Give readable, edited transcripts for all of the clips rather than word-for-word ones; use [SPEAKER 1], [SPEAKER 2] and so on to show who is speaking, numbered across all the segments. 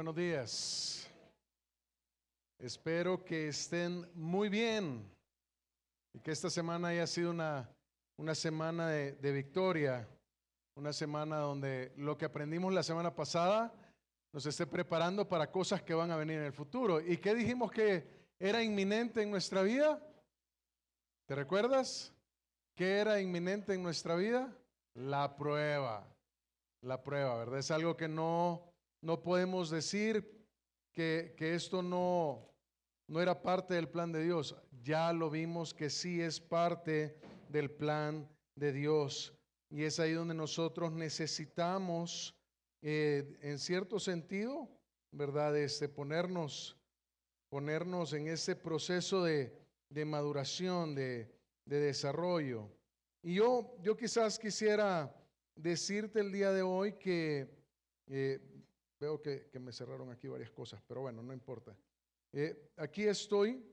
[SPEAKER 1] buenos días. Espero que estén muy bien y que esta semana haya sido una semana de victoria, una semana donde lo que aprendimos la semana pasada nos esté preparando para cosas que van a venir en el futuro. ¿Y qué dijimos que era inminente en nuestra vida? ¿Te recuerdas? ¿Qué era inminente en nuestra vida? La prueba, ¿verdad? Es algo que no podemos decir que esto no era parte del plan de Dios. Ya lo vimos que sí es parte del plan de Dios. Y es ahí donde nosotros necesitamos, en cierto sentido, ¿verdad? Ponernos en ese proceso de maduración, de desarrollo. Y yo quizás quisiera decirte el día de hoy que veo que me cerraron aquí varias cosas, pero bueno, no importa. Aquí estoy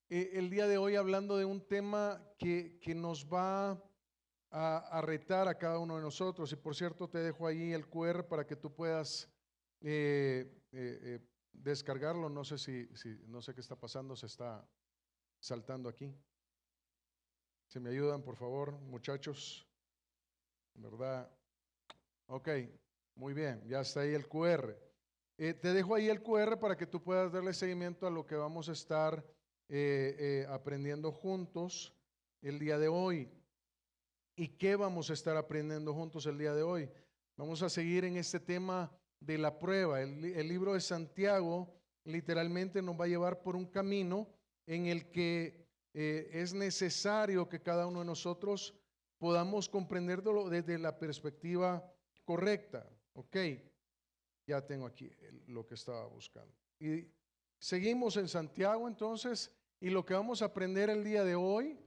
[SPEAKER 1] el día de hoy hablando de un tema que nos va a retar a cada uno de nosotros. Y por cierto, te dejo ahí el QR para que tú puedas descargarlo. No sé no sé qué está pasando, se está saltando aquí. Si me ayudan, por favor, muchachos. ¿Verdad? Ok, muy bien, ya está ahí el QR. Te dejo ahí el QR para que tú puedas darle seguimiento a lo que vamos a estar aprendiendo juntos el día de hoy. ¿Y qué vamos a estar aprendiendo juntos el día de hoy? Vamos a seguir en este tema de la prueba. El libro de Santiago literalmente nos va a llevar por un camino en el que es necesario que cada uno de nosotros podamos comprenderlo desde la perspectiva correcta. Ok, ya tengo aquí lo que estaba buscando. Y seguimos en Santiago entonces, y lo que vamos a aprender el día de hoy,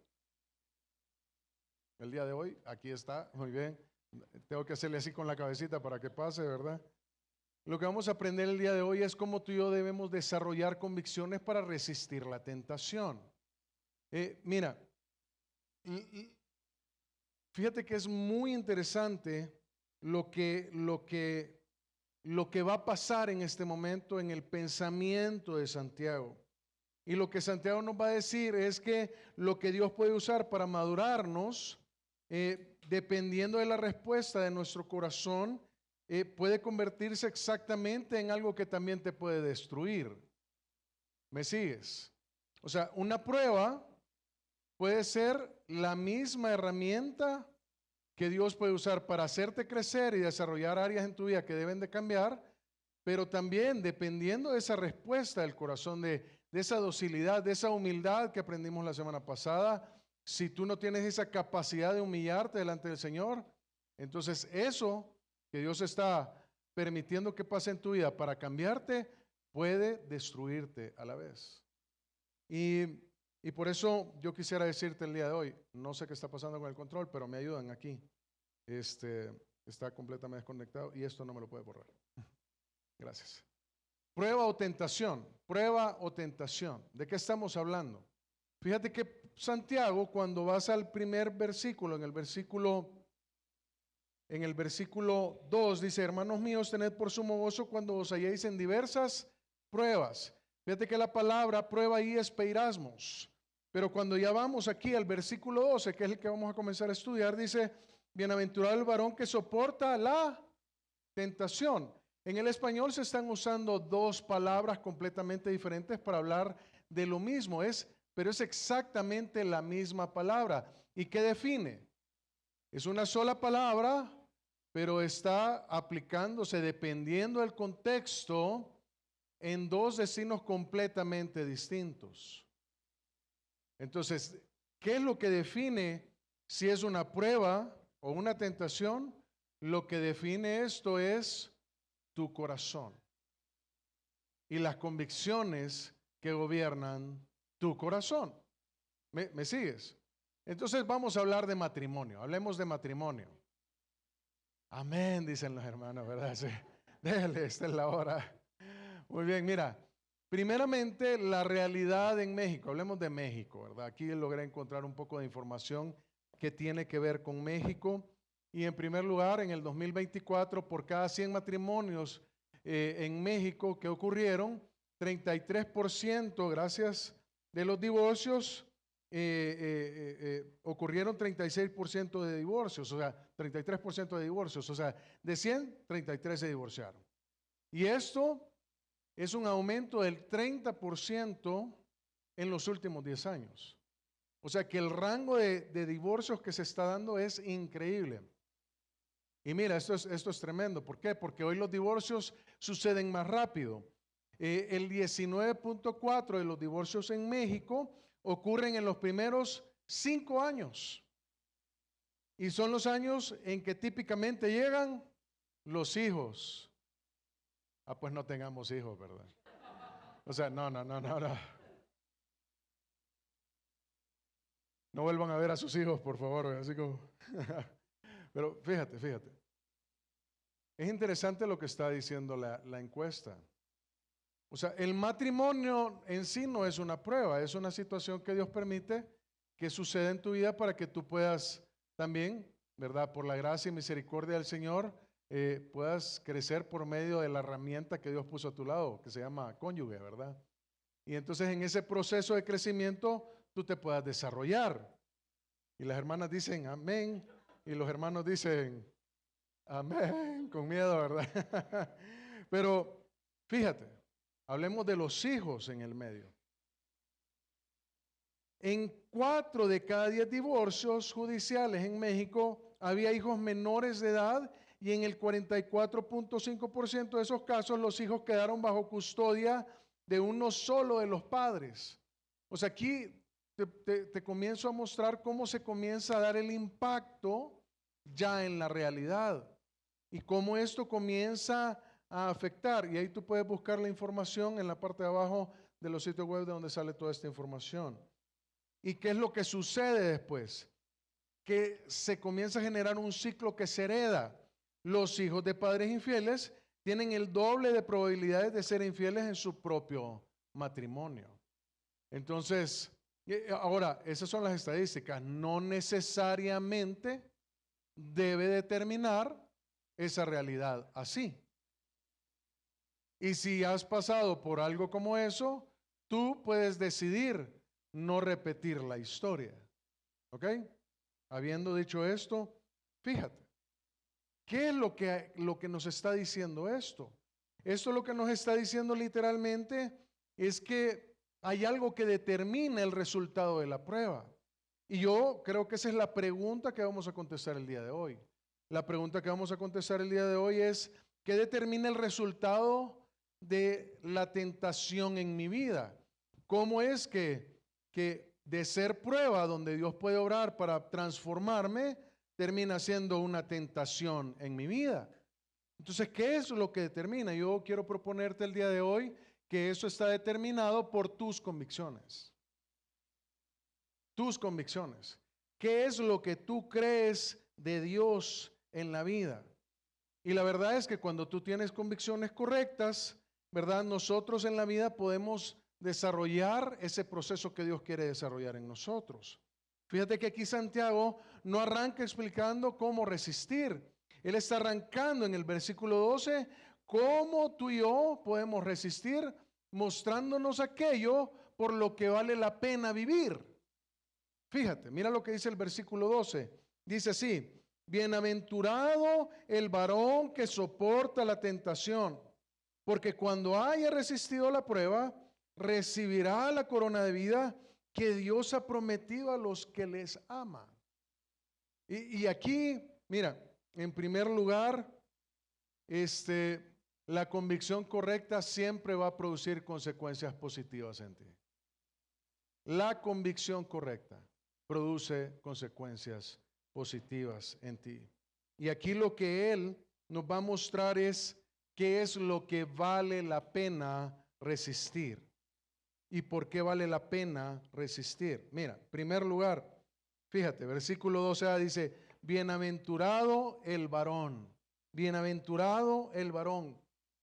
[SPEAKER 1] aquí está, muy bien. Tengo que hacerle así con la cabecita para que pase, ¿verdad? Lo que vamos a aprender el día de hoy es cómo tú y yo debemos desarrollar convicciones para resistir la tentación. Mira, fíjate que es muy interesante lo que va a pasar en este momento en el pensamiento de Santiago. Y lo que Santiago nos va a decir es que lo que Dios puede usar para madurarnos, dependiendo de la respuesta de nuestro corazón, puede convertirse exactamente en algo que también te puede destruir. ¿Me sigues? O sea, una prueba puede ser la misma herramienta que Dios puede usar para hacerte crecer y desarrollar áreas en tu vida que deben de cambiar, pero también dependiendo de esa respuesta del corazón, de esa docilidad, de esa humildad que aprendimos la semana pasada. Si tú no tienes esa capacidad de humillarte delante del Señor, entonces eso que Dios está permitiendo que pase en tu vida para cambiarte, puede destruirte a la vez. Y por eso yo quisiera decirte el día de hoy, no sé qué está pasando con el control, pero me ayudan aquí. Está completamente desconectado y esto no me lo puede borrar. Gracias. Prueba o tentación, prueba o tentación. ¿De qué estamos hablando? Fíjate que Santiago, cuando vas al primer versículo, en el versículo 2, dice: hermanos míos, tened por sumo gozo cuando os halléis en diversas pruebas. Fíjate que la palabra prueba ahí es peirasmos. Pero cuando ya vamos aquí al versículo 12, que es el que vamos a comenzar a estudiar, dice: bienaventurado el varón que soporta la tentación. En el español se están usando dos palabras completamente diferentes para hablar de lo mismo, pero es exactamente la misma palabra. ¿Y qué define? Es una sola palabra, pero está aplicándose, dependiendo del contexto, en dos destinos completamente distintos. Entonces, ¿qué es lo que define si es una prueba o una tentación? Lo que define esto es tu corazón y las convicciones que gobiernan tu corazón. ¿Me sigues? Entonces vamos a hablar de matrimonio. Hablemos de matrimonio. Amén, dicen los hermanos, ¿verdad? Sí. Déjale, esta es la hora. Muy bien, mira. Primeramente, la realidad en México. Hablemos de México, ¿verdad? Aquí logré encontrar un poco de información que tiene que ver con México. Y en primer lugar, en el 2024, por cada 100 matrimonios en México que ocurrieron, 33%, gracias, de los divorcios, ocurrieron 36% de divorcios, o sea, 33% de divorcios, o sea, de 100, 33 se divorciaron. Y esto es un aumento del 30% en los últimos 10 años. O sea que el rango de divorcios que se está dando es increíble. Y mira, esto es tremendo. ¿Por qué? Porque hoy los divorcios suceden más rápido. El 19.4 de los divorcios en México ocurren en los primeros 5 años. Y son los años en que típicamente llegan los hijos. Ah, pues no tengamos hijos, ¿verdad? O sea, no. No vuelvan a ver a sus hijos, por favor. Así como. Pero fíjate. Es interesante lo que está diciendo la encuesta. O sea, el matrimonio en sí no es una prueba, es una situación que Dios permite que suceda en tu vida para que tú puedas también, ¿verdad? Por la gracia y misericordia del Señor, puedas crecer por medio de la herramienta que Dios puso a tu lado, que se llama cónyuge, ¿verdad? Y entonces en ese proceso de crecimiento tú te puedas desarrollar. Y las hermanas dicen amén, y los hermanos dicen amén, con miedo, ¿verdad? Pero fíjate, hablemos de los hijos en el medio. En 4 de cada 10 divorcios judiciales en México había hijos menores de edad y en el 44.5% de esos casos los hijos quedaron bajo custodia de uno solo de los padres. O sea, aquí te comienzo a mostrar cómo se comienza a dar el impacto ya en la realidad y cómo esto comienza a afectar. Y ahí tú puedes buscar la información en la parte de abajo de los sitios web de donde sale toda esta información. ¿Y qué es lo que sucede después? Que se comienza a generar un ciclo que se hereda. Los hijos de padres infieles tienen el doble de probabilidades de ser infieles en su propio matrimonio. Entonces, ahora, esas son las estadísticas. No necesariamente debe determinar esa realidad así. Y si has pasado por algo como eso, tú puedes decidir no repetir la historia. ¿Ok? Habiendo dicho esto, fíjate, ¿qué es lo que nos está diciendo esto? Esto lo que nos está diciendo literalmente es que hay algo que determina el resultado de la prueba. Y yo creo que esa es la pregunta que vamos a contestar el día de hoy. La pregunta que vamos a contestar el día de hoy es, ¿qué determina el resultado de la tentación en mi vida? ¿Cómo es que de ser prueba donde Dios puede obrar para transformarme, termina siendo una tentación en mi vida? Entonces, ¿qué es lo que determina? Yo quiero proponerte el día de hoy que eso está determinado por tus convicciones. Tus convicciones. ¿Qué es lo que tú crees de Dios en la vida? Y la verdad es que cuando tú tienes convicciones correctas, ¿verdad? Nosotros en la vida podemos desarrollar ese proceso que Dios quiere desarrollar en nosotros. Fíjate que aquí Santiago no arranca explicando cómo resistir. Él está arrancando en el versículo 12 cómo tú y yo podemos resistir, mostrándonos aquello por lo que vale la pena vivir. Fíjate, mira lo que dice el versículo 12. Dice así: bienaventurado el varón que soporta la tentación, porque cuando haya resistido la prueba, recibirá la corona de vida que Dios ha prometido a los que les ama. Y aquí, mira, en primer lugar, la convicción correcta siempre va a producir consecuencias positivas en ti. La convicción correcta produce consecuencias positivas en ti. Y aquí lo que Él nos va a mostrar es qué es lo que vale la pena resistir. ¿Y por qué vale la pena resistir? Mira, en primer lugar, fíjate, versículo 12a dice, bienaventurado el varón, bienaventurado el varón.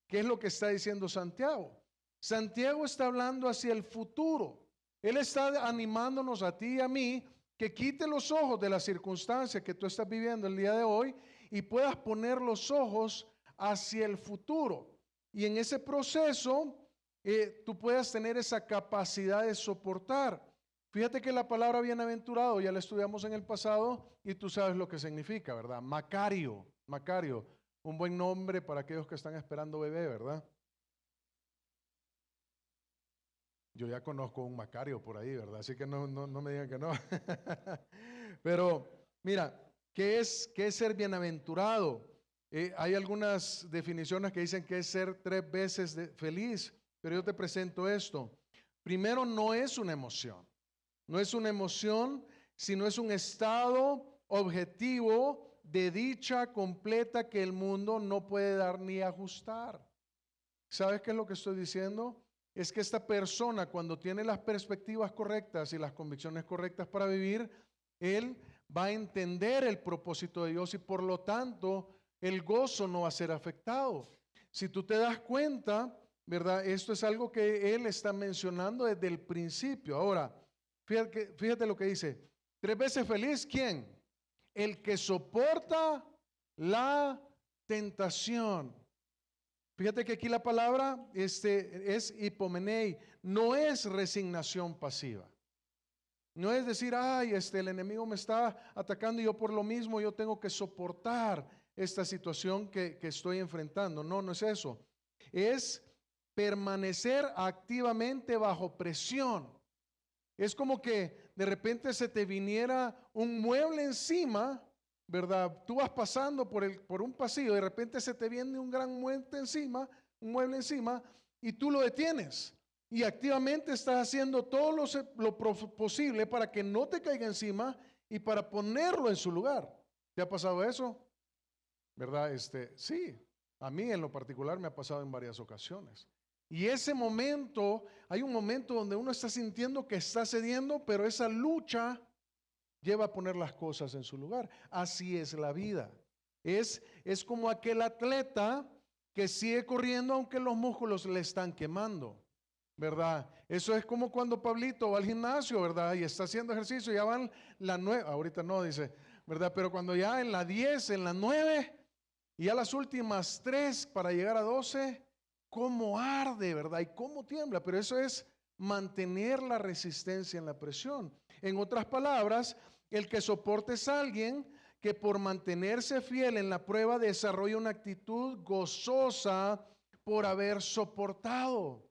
[SPEAKER 1] ¿Qué es lo que está diciendo Santiago? Santiago está hablando hacia el futuro. Él está animándonos a ti y a mí que quite los ojos de la circunstancia que tú estás viviendo el día de hoy y puedas poner los ojos hacia el futuro. y en ese proceso tú puedas tener esa capacidad de soportar. Fíjate que la palabra bienaventurado ya la estudiamos en el pasado y tú sabes lo que significa, ¿verdad? Macario, Macario, un buen nombre para aquellos que están esperando bebé, ¿verdad? Yo ya conozco un Macario por ahí, ¿verdad? Así que no me digan que no. Pero mira, ¿qué es ser bienaventurado? Hay algunas definiciones que dicen que es ser 3 veces feliz, pero yo te presento esto. Primero, no es una emoción. No es una emoción, sino es un estado objetivo de dicha completa que el mundo no puede dar ni ajustar. ¿Sabes qué es lo que estoy diciendo? Es que esta persona, cuando tiene las perspectivas correctas y las convicciones correctas para vivir, él va a entender el propósito de Dios y por lo tanto el gozo no va a ser afectado. Si tú te das cuenta, ¿verdad? Esto es algo que él está mencionando desde el principio. Ahora, fíjate lo que dice. 3 veces feliz, ¿quién? El que soporta la tentación. Fíjate que aquí la palabra es hipomenei, no es resignación pasiva. No es decir, ay, el enemigo me está atacando y yo por lo mismo yo tengo que soportar esta situación que estoy enfrentando. No, no es eso. Es permanecer activamente bajo presión. Es como que de repente se te viniera un mueble encima, ¿verdad? Tú vas pasando por un pasillo, de repente se te viene un gran mueble encima, y tú lo detienes. Y activamente estás haciendo todo lo posible para que no te caiga encima y para ponerlo en su lugar. ¿Te ha pasado eso? ¿Verdad? Sí, a mí en lo particular me ha pasado en varias ocasiones. Y ese momento, hay un momento donde uno está sintiendo que está cediendo, pero esa lucha lleva a poner las cosas en su lugar. Así es la vida. Es como aquel atleta que sigue corriendo aunque los músculos le están quemando, ¿verdad? Eso es como cuando Pablito va al gimnasio, ¿verdad? Y está haciendo ejercicio, ya van la 9, ahorita no, dice, ¿verdad? Pero cuando ya en la 10, en la 9, y ya las últimas 3 para llegar a 12, cómo arde, ¿verdad? Y cómo tiembla, pero eso es mantener la resistencia en la presión. En otras palabras, el que soporte es alguien que por mantenerse fiel en la prueba desarrolla una actitud gozosa por haber soportado.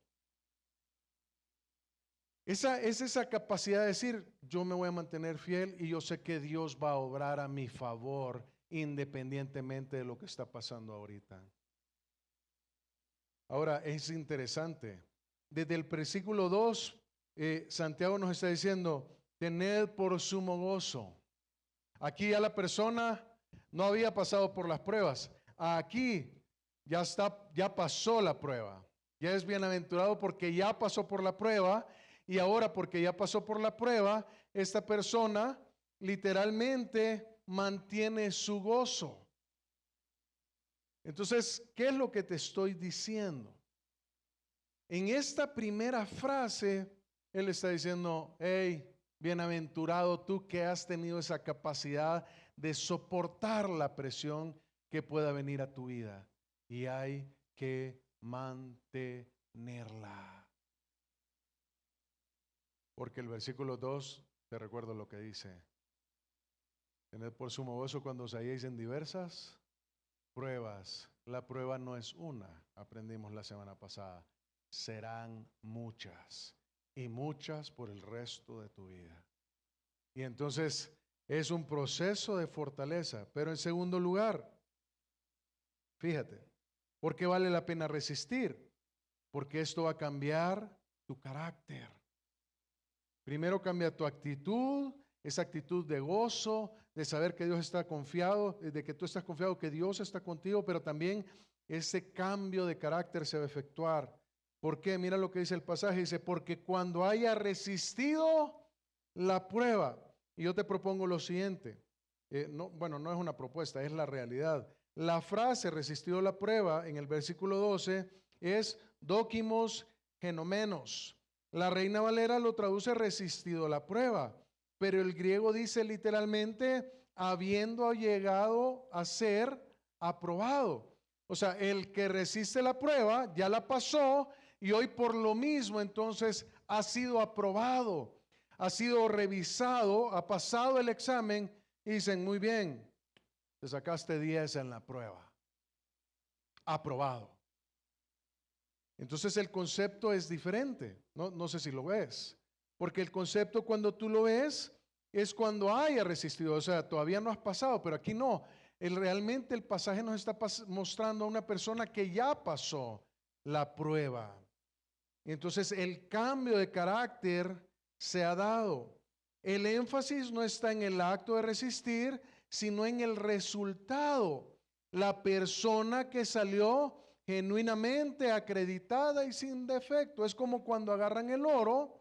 [SPEAKER 1] Esa es esa capacidad de decir, yo me voy a mantener fiel y yo sé que Dios va a obrar a mi favor independientemente de lo que está pasando ahorita. Ahora, es interesante. Desde el versículo 2, Santiago nos está diciendo, tened por sumo gozo. Aquí ya la persona no había pasado por las pruebas. Aquí ya pasó la prueba. Ya es bienaventurado porque ya pasó por la prueba. Y ahora porque ya pasó por la prueba, esta persona literalmente mantiene su gozo. Entonces, ¿qué es lo que te estoy diciendo? En esta primera frase, él está diciendo, hey, bienaventurado tú que has tenido esa capacidad de soportar la presión que pueda venir a tu vida. Y hay que mantenerla. Porque el versículo 2, te recuerdo lo que dice. Tened por sumo gozo cuando os halléis en diversas pruebas. La prueba no es una, aprendimos la semana pasada. Serán muchas y muchas por el resto de tu vida. Y entonces es un proceso de fortaleza. Pero en segundo lugar, fíjate, ¿por qué vale la pena resistir? Porque esto va a cambiar tu carácter. Primero cambia tu actitud, esa actitud de gozo, de saber que Dios está confiado, de que tú estás confiado que Dios está contigo, pero también ese cambio de carácter se va a efectuar. ¿Por qué? Mira lo que dice el pasaje, dice, porque cuando haya resistido la prueba, y yo te propongo lo siguiente, no es una propuesta, es la realidad. La frase resistido la prueba en el versículo 12 es dokimos genomenos. La Reina Valera lo traduce resistido la prueba, pero el griego dice literalmente habiendo llegado a ser aprobado. O sea, el que resiste la prueba ya la pasó y hoy por lo mismo entonces ha sido aprobado, ha sido revisado, ha pasado el examen y dicen, muy bien, te sacaste 10 en la prueba, aprobado. Entonces el concepto es diferente, no sé si lo ves, porque el concepto cuando tú lo ves es cuando haya resistido, o sea, todavía no has pasado, pero aquí no. Realmente el pasaje nos está mostrando a una persona que ya pasó la prueba. Entonces el cambio de carácter se ha dado. El énfasis no está en el acto de resistir, sino en el resultado. La persona que salió genuinamente acreditada y sin defecto. Es como cuando agarran el oro,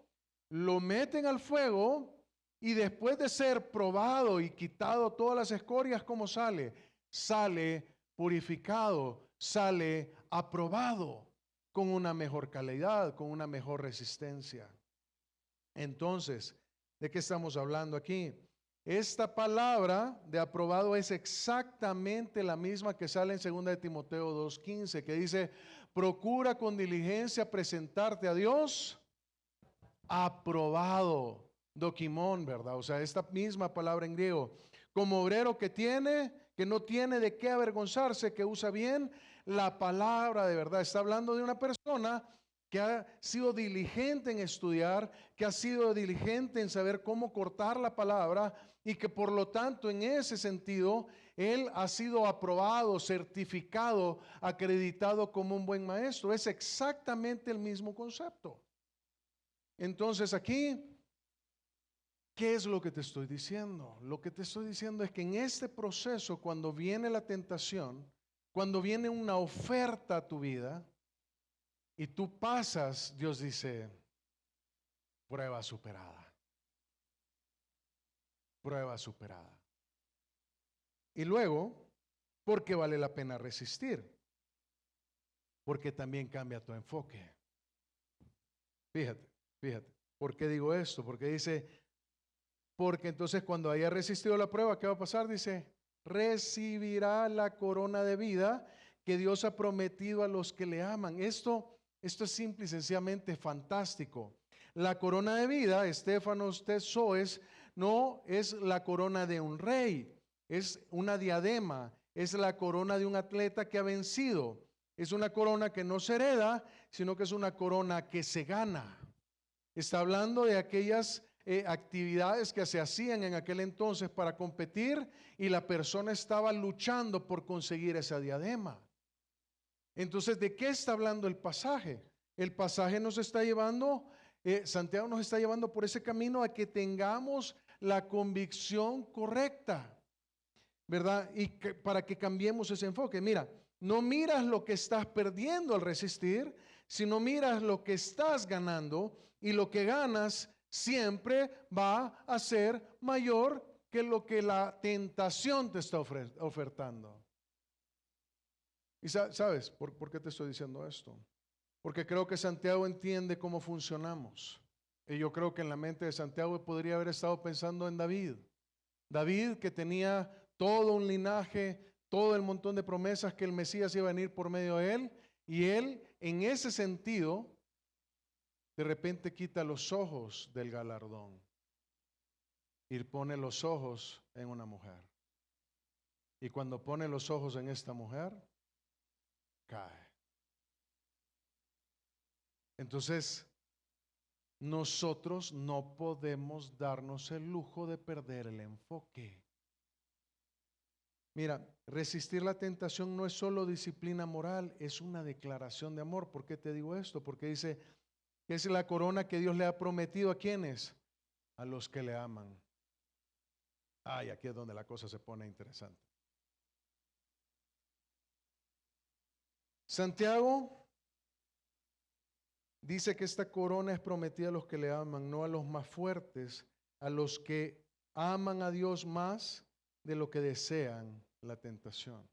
[SPEAKER 1] lo meten al fuego y después de ser probado y quitado todas las escorias, ¿cómo sale? Sale purificado, sale aprobado, con una mejor calidad, con una mejor resistencia. Entonces, ¿de qué estamos hablando aquí? Esta palabra de aprobado es exactamente la misma que sale en 2 de Timoteo 2:15, que dice, procura con diligencia presentarte a Dios aprobado, dokimon, ¿verdad? O sea, esta misma palabra en griego, como obrero que no tiene de qué avergonzarse, que usa bien la palabra de verdad. Está hablando de una persona que ha sido diligente en estudiar, que ha sido diligente en saber cómo cortar la palabra y que por lo tanto en ese sentido él ha sido aprobado, certificado, acreditado como un buen maestro. Es exactamente el mismo concepto. Entonces aquí, ¿qué es lo que te estoy diciendo? Lo que te estoy diciendo es que en este proceso, cuando viene la tentación, cuando viene una oferta a tu vida y tú pasas, Dios dice, prueba superada, prueba superada. Y luego, ¿por qué vale la pena resistir? Porque también cambia tu enfoque. Fíjate, fíjate. ¿Por qué digo esto? Porque dice, porque entonces cuando haya resistido la prueba, ¿qué va a pasar? Dice, recibirá la corona de vida que Dios ha prometido a los que le aman. Esto es simple y sencillamente fantástico. La corona de vida, Estefanos Tesoes, no es la corona de un rey, es una diadema, es la corona de un atleta que ha vencido. Es una corona que no se hereda, sino que es una corona que se gana. Está hablando de aquellas actividades que se hacían en aquel entonces para competir y la persona estaba luchando por conseguir esa diadema. Entonces, ¿de qué está hablando el pasaje? El pasaje nos está llevando, Santiago nos está llevando por ese camino a que tengamos la convicción correcta, ¿verdad? Y para que cambiemos ese enfoque. Mira, no miras lo que estás perdiendo al resistir, sino miras lo que estás ganando, y lo que ganas siempre va a ser mayor que lo que la tentación te está ofertando. ¿Y sabes por qué te estoy diciendo esto? Porque creo que Santiago entiende cómo funcionamos. Y yo creo que en la mente de Santiago podría haber estado pensando en David. David, que tenía todo un linaje, todo el montón de promesas que el Mesías iba a venir por medio de él, y él en ese sentido de repente quita los ojos del galardón y pone los ojos en una mujer. Y cuando pone los ojos en esta mujer, cae. Entonces, nosotros no podemos darnos el lujo de perder el enfoque. Mira, resistir la tentación no es solo disciplina moral, es una declaración de amor. ¿Por qué te digo esto? Porque dice que es la corona que Dios le ha prometido a quienes, a los que le aman. Ay, aquí es donde la cosa se pone interesante. Santiago dice que esta corona es prometida a los que le aman, no a los más fuertes, a los que aman a Dios más de lo que desean la tentación.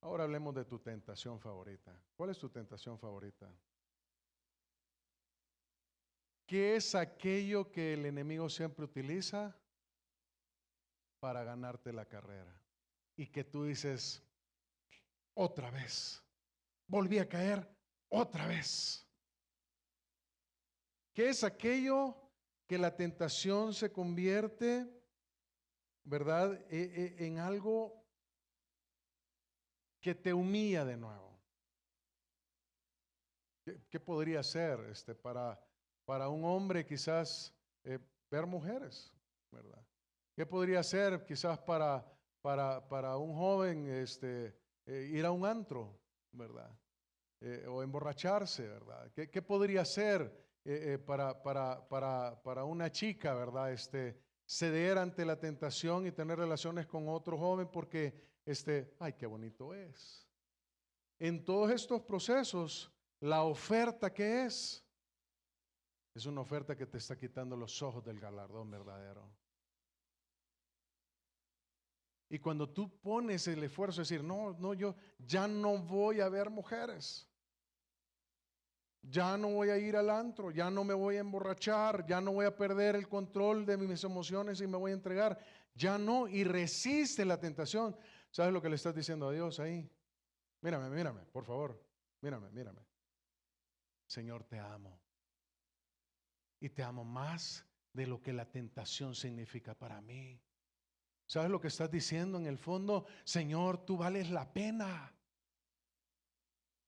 [SPEAKER 1] Ahora hablemos de tu tentación favorita. ¿Cuál es tu tentación favorita? ¿Qué es aquello que el enemigo siempre utiliza para ganarte la carrera? y que tú dices, otra vez, volví a caer otra vez. ¿Qué es aquello que la tentación se convierte, verdad, en algo que te humilla de nuevo? ¿Qué podría ser para un hombre quizás ver mujeres, verdad? ¿Qué podría ser quizás para un joven ir a un antro, verdad? O emborracharse, ¿verdad? ¿Qué podría ser para una chica, ¿verdad? Ceder ante la tentación y tener relaciones con otro joven porque, ay, qué bonito es. En todos estos procesos, la oferta que es una oferta que te está quitando los ojos del galardón verdadero. Y cuando tú pones el esfuerzo de decir, no, yo ya no voy a ver mujeres, ya no voy a ir al antro, ya no me voy a emborrachar, ya no voy a perder el control de mis emociones y me voy a entregar, ya no, y resiste la tentación. ¿Sabes lo que le estás diciendo a Dios ahí? Mírame, por favor, mírame. Señor, te amo. Y te amo más de lo que la tentación significa para mí. ¿Sabes lo que estás diciendo en el fondo? Señor, tú vales la pena.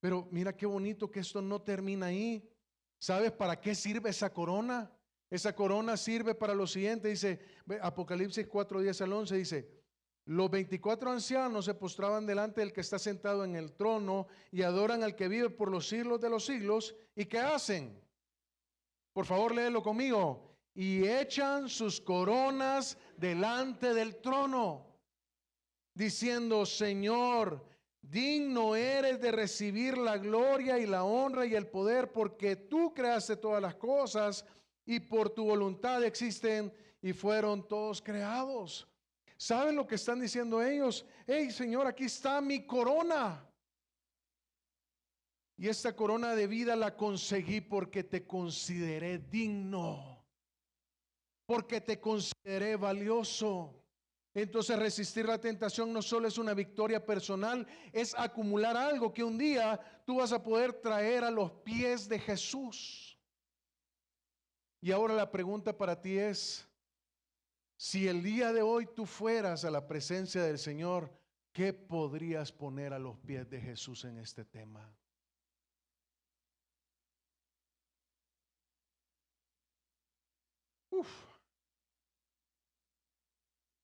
[SPEAKER 1] Pero mira qué bonito que esto no termina ahí. ¿Sabes para qué sirve esa corona? Esa corona sirve para lo siguiente. Dice Apocalipsis 4:10-11, dice: los 24 ancianos se postraban delante del que está sentado en el trono y adoran al que vive por los siglos de los siglos. ¿Y qué hacen? Por favor, léelo conmigo. Y echan sus coronas delante del trono, diciendo: Señor, digno eres de recibir la gloria y la honra y el poder, porque tú creaste todas las cosas y por tu voluntad existen y fueron todos creados. ¿Saben lo que están diciendo ellos? Hey, Señor, aquí está mi corona. Y esta corona de vida la conseguí porque te consideré digno, porque te consideré valioso. Entonces resistir la tentación no solo es una victoria personal, es acumular algo que un día tú vas a poder traer a los pies de Jesús. Y ahora la pregunta para ti es, si el día de hoy tú fueras a la presencia del Señor, ¿qué podrías poner a los pies de Jesús en este tema?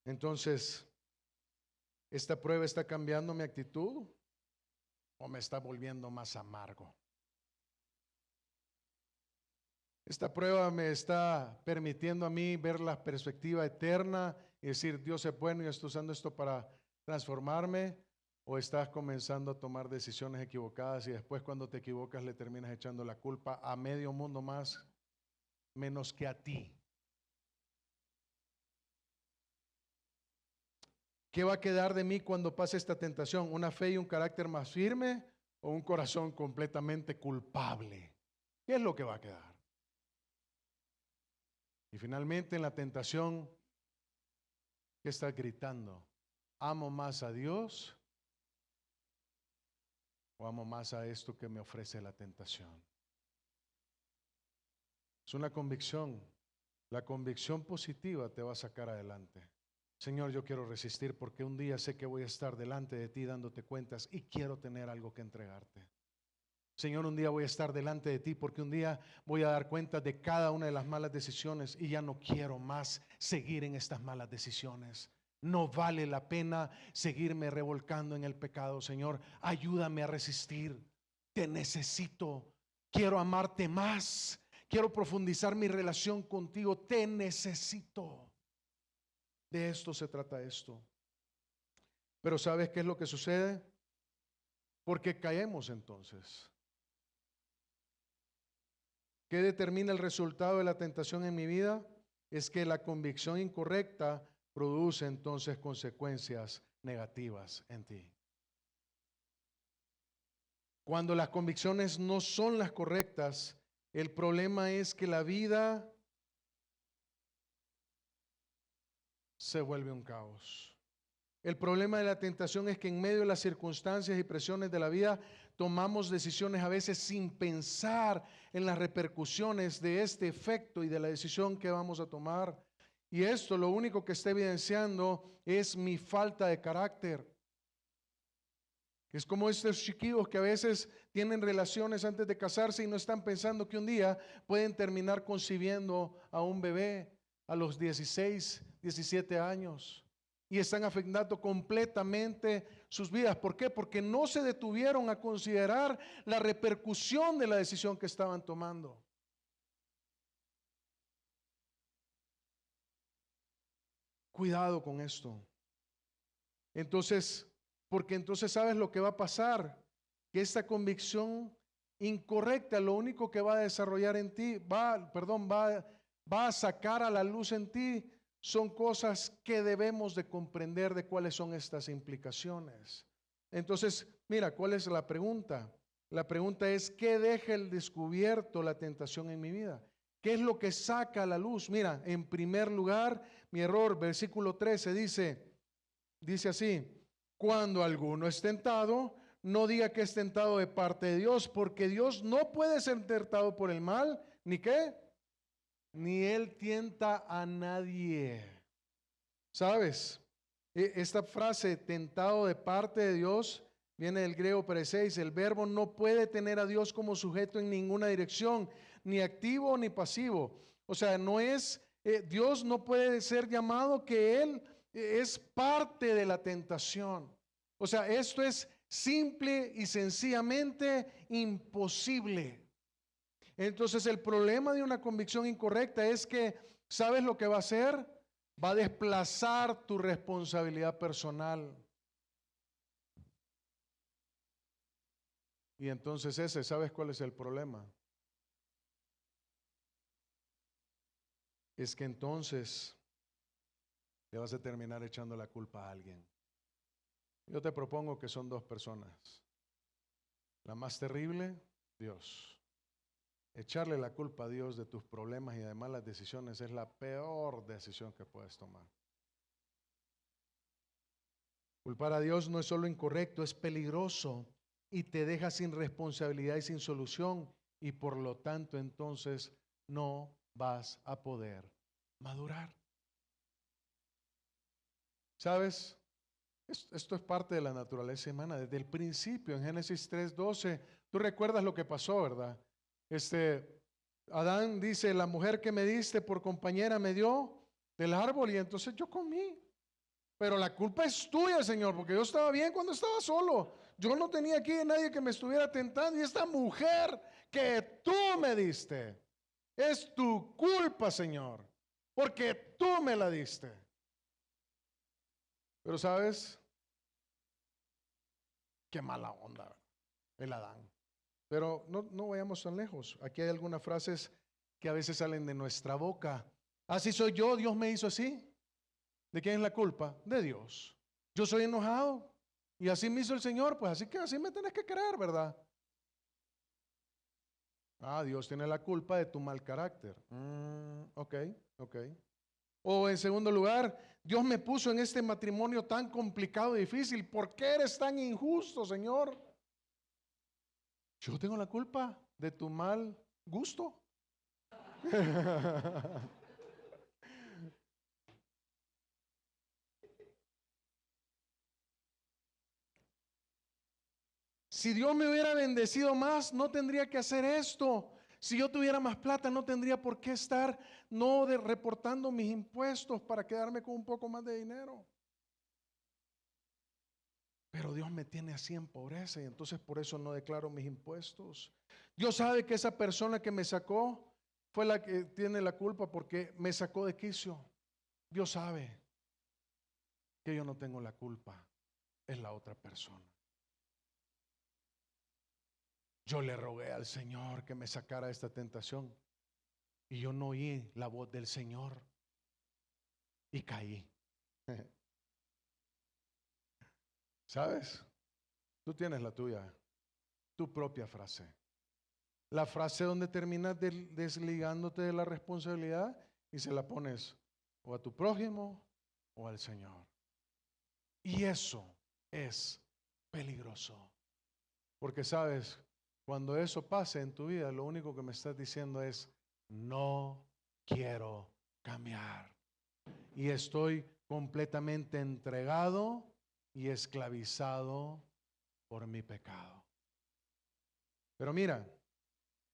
[SPEAKER 1] Entonces, ¿esta prueba está cambiando mi actitud o me está volviendo más amargo? Esta prueba me está permitiendo a mí ver la perspectiva eterna y decir, Dios es bueno y estoy usando esto para transformarme, o estás comenzando a tomar decisiones equivocadas y después cuando te equivocas le terminas echando la culpa a medio mundo más, menos que a ti. ¿Qué va a quedar de mí cuando pase esta tentación? ¿Una fe y un carácter más firme o un corazón completamente culpable? ¿Qué es lo que va a quedar? Y finalmente en la tentación, ¿qué estás gritando? ¿Amo más a Dios o amo más a esto que me ofrece la tentación? Es una convicción. La convicción positiva te va a sacar adelante. Señor, yo quiero resistir porque un día sé que voy a estar delante de ti dándote cuentas y quiero tener algo que entregarte. Señor, un día voy a estar delante de ti porque un día voy a dar cuenta de cada una de las malas decisiones y ya no quiero más seguir en estas malas decisiones. No vale la pena seguirme revolcando en el pecado. Señor, ayúdame a resistir. Te necesito. Quiero amarte más. Quiero profundizar mi relación contigo. Te necesito. De esto se trata esto. Pero ¿sabes qué es lo que sucede? Porque caemos entonces. ¿Qué determina el resultado de la tentación en mi vida? Es que la convicción incorrecta produce entonces consecuencias negativas en ti. Cuando las convicciones no son las correctas, el problema es que la vida se vuelve un caos. El problema de la tentación es que en medio de las circunstancias y presiones de la vida tomamos decisiones a veces sin pensar en las repercusiones de este efecto y de la decisión que vamos a tomar. Y esto lo único que está evidenciando es mi falta de carácter. Es como estos chiquillos que a veces tienen relaciones antes de casarse y no están pensando que un día pueden terminar concibiendo a un bebé a los 16, 17 años. Y están afectando completamente sus vidas. ¿Por qué? Porque no se detuvieron a considerar la repercusión de la decisión que estaban tomando. Cuidado con esto. Porque entonces sabes lo que va a pasar, que esta convicción incorrecta lo único que va a desarrollar en ti, va a sacar a la luz en ti, son cosas que debemos de comprender de cuáles son estas implicaciones. Entonces, mira, ¿cuál es la pregunta? La pregunta es, ¿qué deja el descubierto la tentación en mi vida? ¿Qué es lo que saca a la luz? Mira, en primer lugar, mi error, versículo 13 dice así: cuando alguno es tentado, no diga que es tentado de parte de Dios, porque Dios no puede ser tentado por el mal, ¿ni qué? Ni Él tienta a nadie. ¿Sabes? Esta frase, tentado de parte de Dios, viene del griego pereseis. El verbo no puede tener a Dios como sujeto en ninguna dirección, ni activo ni pasivo. O sea, no es, Dios no puede ser llamado que Él es parte de la tentación. O sea, esto es simple y sencillamente imposible. Entonces, el problema de una convicción incorrecta es que, ¿sabes lo que va a hacer? Va a desplazar tu responsabilidad personal. Y entonces ¿sabes cuál es el problema? Es que entonces le vas a terminar echando la culpa a alguien. Yo te propongo que son dos personas. La más terrible, Dios. Echarle la culpa a Dios de tus problemas y de malas decisiones es la peor decisión que puedes tomar. Culpar a Dios no es solo incorrecto, es peligroso y te deja sin responsabilidad y sin solución, y por lo tanto entonces no vas a poder madurar. ¿Sabes? Esto es parte de la naturaleza humana. Desde el principio, en Génesis 3:12, tú recuerdas lo que pasó, ¿verdad? Adán dice: la mujer que me diste por compañera me dio del árbol y entonces yo comí. Pero la culpa es tuya, Señor, porque yo estaba bien cuando estaba solo. Yo no tenía aquí nadie que me estuviera tentando, y esta mujer que tú me diste, es tu culpa, Señor, porque tú me la diste. Pero ¿sabes? Qué mala onda el Adán. Pero no vayamos tan lejos. Aquí hay algunas frases que a veces salen de nuestra boca. Así soy yo, Dios me hizo así. ¿De quién es la culpa? De Dios. Yo soy enojado y así me hizo el Señor, pues así que así me tenés que creer, ¿verdad? Ah, Dios tiene la culpa de tu mal carácter. Ok. O en segundo lugar, Dios me puso en este matrimonio tan complicado y difícil. ¿Por qué eres tan injusto, Señor? Yo tengo la culpa de tu mal gusto. Si Dios me hubiera bendecido más, no tendría que hacer esto. Si yo tuviera más plata, no tendría por qué estar reportando mis impuestos para quedarme con un poco más de dinero. Pero Dios me tiene así en pobreza y entonces por eso no declaro mis impuestos. Dios sabe que esa persona que me sacó fue la que tiene la culpa porque me sacó de quicio. Dios sabe que yo no tengo la culpa, es la otra persona. Yo le rogué al Señor que me sacara de esta tentación y yo no oí la voz del Señor y caí. ¿Sabes? Tú tienes la tuya, tu propia frase. La frase donde terminas desligándote de la responsabilidad y se la pones o a tu prójimo o al Señor. Y eso es peligroso. Porque sabes, cuando eso pase en tu vida, lo único que me estás diciendo es, no quiero cambiar. Y estoy completamente entregado y esclavizado por mi pecado. Pero mira,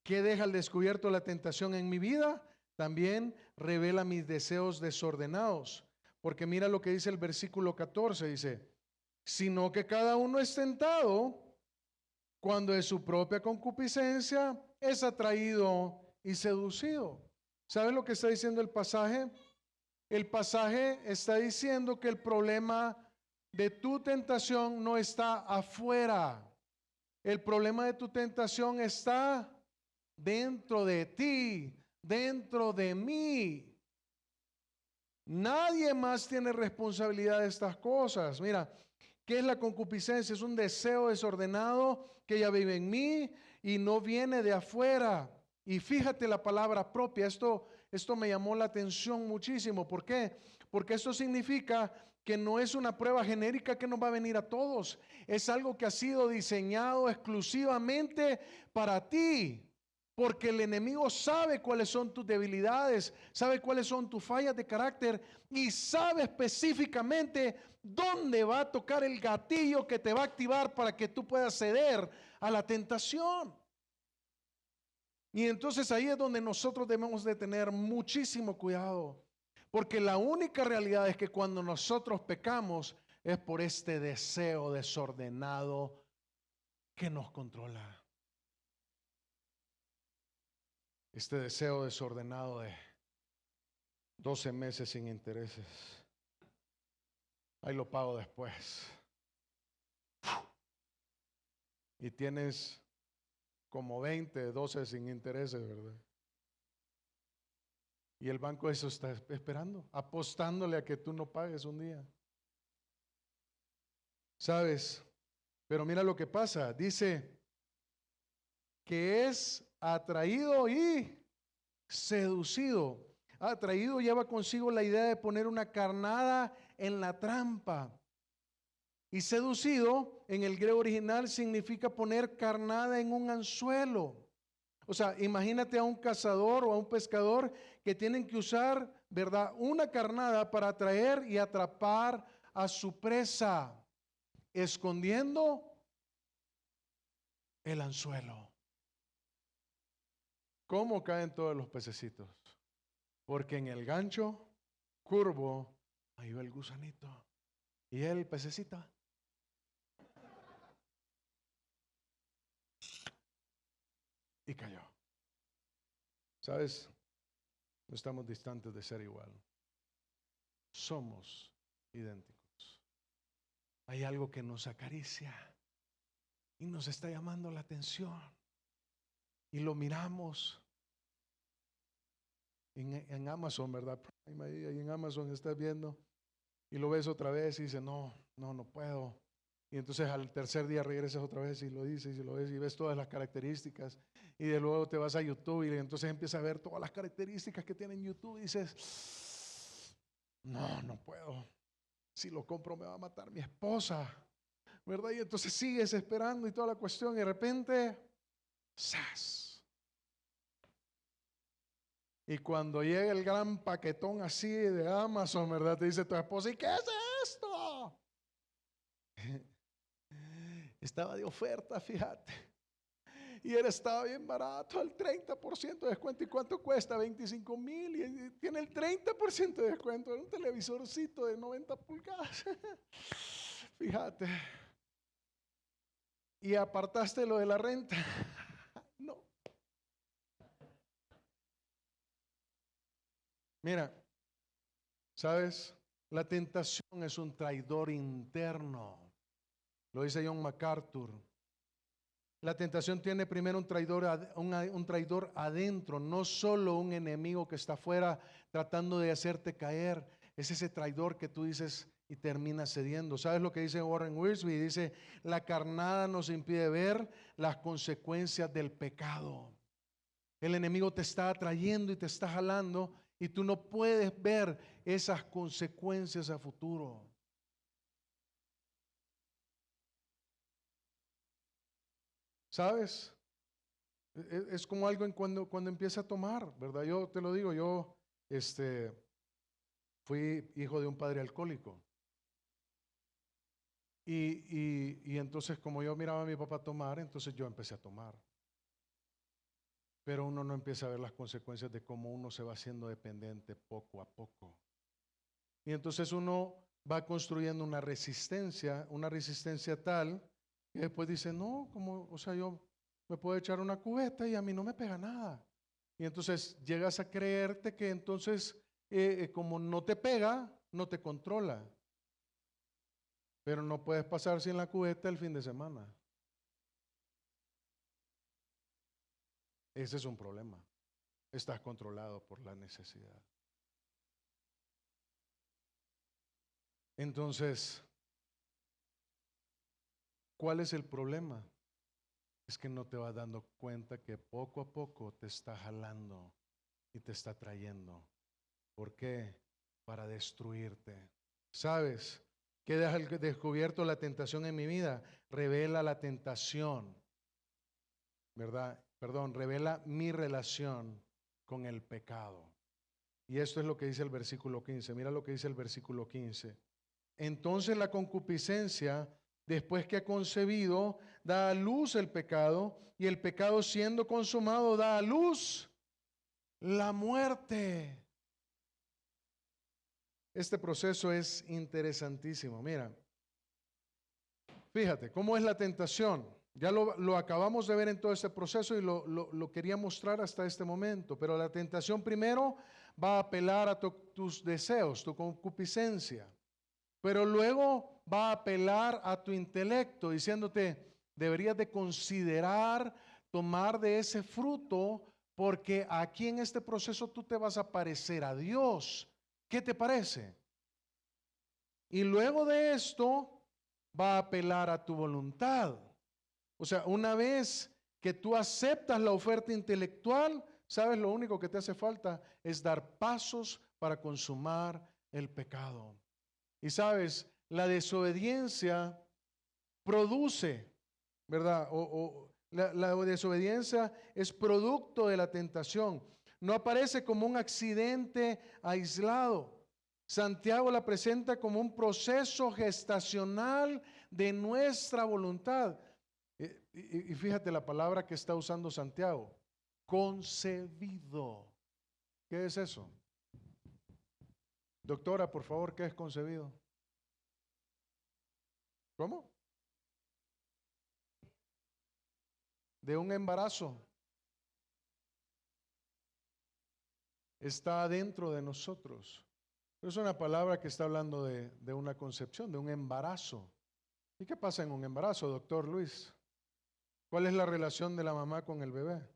[SPEAKER 1] ¿qué deja al descubierto la tentación en mi vida? También revela mis deseos desordenados. Porque mira lo que dice el versículo 14, dice, sino que cada uno es tentado cuando de su propia concupiscencia es atraído y seducido. ¿Sabes lo que está diciendo el pasaje? El pasaje está diciendo que el problema de tu tentación no está afuera. El problema de tu tentación está dentro de ti, dentro de mí. Nadie más tiene responsabilidad de estas cosas. Mira, ¿qué es la concupiscencia? Es un deseo desordenado que ya vive en mí y no viene de afuera. Y fíjate la palabra propia, esto me llamó la atención muchísimo. ¿Por qué? Porque esto significa que no es una prueba genérica que nos va a venir a todos. Es algo que ha sido diseñado exclusivamente para ti. Porque el enemigo sabe cuáles son tus debilidades, sabe cuáles son tus fallas de carácter y sabe específicamente dónde va a tocar el gatillo que te va a activar para que tú puedas ceder a la tentación. Y entonces ahí es donde nosotros debemos de tener muchísimo cuidado, porque la única realidad es que cuando nosotros pecamos es por este deseo desordenado que nos controla. Este deseo desordenado de 12 meses sin intereses. Ahí lo pago después. Y tienes como 20, 12 sin intereses, ¿verdad? Y el banco eso está esperando, apostándole a que tú no pagues un día. ¿Sabes? Pero mira lo que pasa. Dice que es atraído y seducido. Atraído lleva consigo la idea de poner una carnada en la trampa. Y seducido en el griego original significa poner carnada en un anzuelo. O sea, imagínate a un cazador o a un pescador que tienen que usar, ¿verdad?, una carnada para atraer y atrapar a su presa, escondiendo el anzuelo. ¿Cómo caen todos los pececitos? Porque en el gancho curvo, ahí va el gusanito y el pececito. Y cayó. ¿Sabes? No estamos distantes de ser igual. Somos idénticos. Hay algo que nos acaricia y nos está llamando la atención. Y lo miramos en Amazon, ¿verdad? Ahí en Amazon estás viendo y lo ves otra vez y dices, no puedo. Y entonces al tercer día regresas otra vez y lo dices y lo ves y ves todas las características. Y de luego te vas a YouTube y entonces empiezas a ver todas las características que tiene en YouTube y dices, no puedo. Si lo compro me va a matar mi esposa, ¿verdad? Y entonces sigues esperando y toda la cuestión y de repente, ¡zas! Y cuando llega el gran paquetón así de Amazon, ¿verdad? Te dice tu esposa, ¿y qué es esto? Estaba de oferta, fíjate. Y estaba bien barato, al 30% de descuento. ¿Y cuánto cuesta? 25,000. Y tiene el 30% de descuento. Era un televisorcito de 90 pulgadas. Fíjate. ¿Y apartaste lo de la renta? No. Mira, ¿sabes? La tentación es un traidor interno. Lo dice John MacArthur. La tentación tiene primero un traidor adentro, no solo un enemigo que está afuera tratando de hacerte caer. Es ese traidor que tú dices y terminas cediendo. ¿Sabes lo que dice Warren Wiersbe? Dice, la carnada nos impide ver las consecuencias del pecado. El enemigo te está atrayendo y te está jalando y tú no puedes ver esas consecuencias a futuro. ¿Sabes? Es como algo cuando empieza a tomar, ¿verdad? Yo te lo digo, yo fui hijo de un padre alcohólico. Y entonces como yo miraba a mi papá tomar, entonces yo empecé a tomar. Pero uno no empieza a ver las consecuencias de cómo uno se va haciendo dependiente poco a poco. Y entonces uno va construyendo una resistencia tal, que después dice, no, como, o sea, yo me puedo echar una cubeta y a mí no me pega nada. Y entonces llegas a creerte que entonces, como no te pega, no te controla. Pero no puedes pasar sin la cubeta el fin de semana. Ese es un problema. Estás controlado por la necesidad. Entonces, ¿cuál es el problema? Es que no te vas dando cuenta que poco a poco te está jalando y te está trayendo. ¿Por qué? Para destruirte. ¿Sabes? ¿Qué deja descubierto la tentación en mi vida? Revela la tentación, ¿verdad? Perdón, revela mi relación con el pecado. Y esto es lo que dice el versículo 15. Mira lo que dice el versículo 15. Entonces la concupiscencia, después que ha concebido, da a luz el pecado, y el pecado siendo consumado da a luz la muerte. Este proceso es interesantísimo. Mira, fíjate, ¿cómo es la tentación? Ya lo acabamos de ver en todo este proceso y lo quería mostrar hasta este momento, pero la tentación primero va a apelar a tus deseos, tu concupiscencia. Pero luego va a apelar a tu intelecto diciéndote, deberías de considerar tomar de ese fruto porque aquí en este proceso tú te vas a parecer a Dios. ¿Qué te parece? Y luego de esto va a apelar a tu voluntad. O sea, una vez que tú aceptas la oferta intelectual, sabes, lo único que te hace falta es dar pasos para consumar el pecado. Y sabes, la desobediencia produce, ¿verdad? La desobediencia es producto de la tentación. No aparece como un accidente aislado. Santiago la presenta como un proceso gestacional de nuestra voluntad. Y fíjate la palabra que está usando Santiago, concebido. ¿Qué es eso? Doctora, por favor, ¿qué es concebido? ¿Cómo? De un embarazo. Está dentro de nosotros. Es una palabra que está hablando de una concepción, de un embarazo. ¿Y qué pasa en un embarazo, doctor Luis? ¿Cuál es la relación de la mamá con el bebé?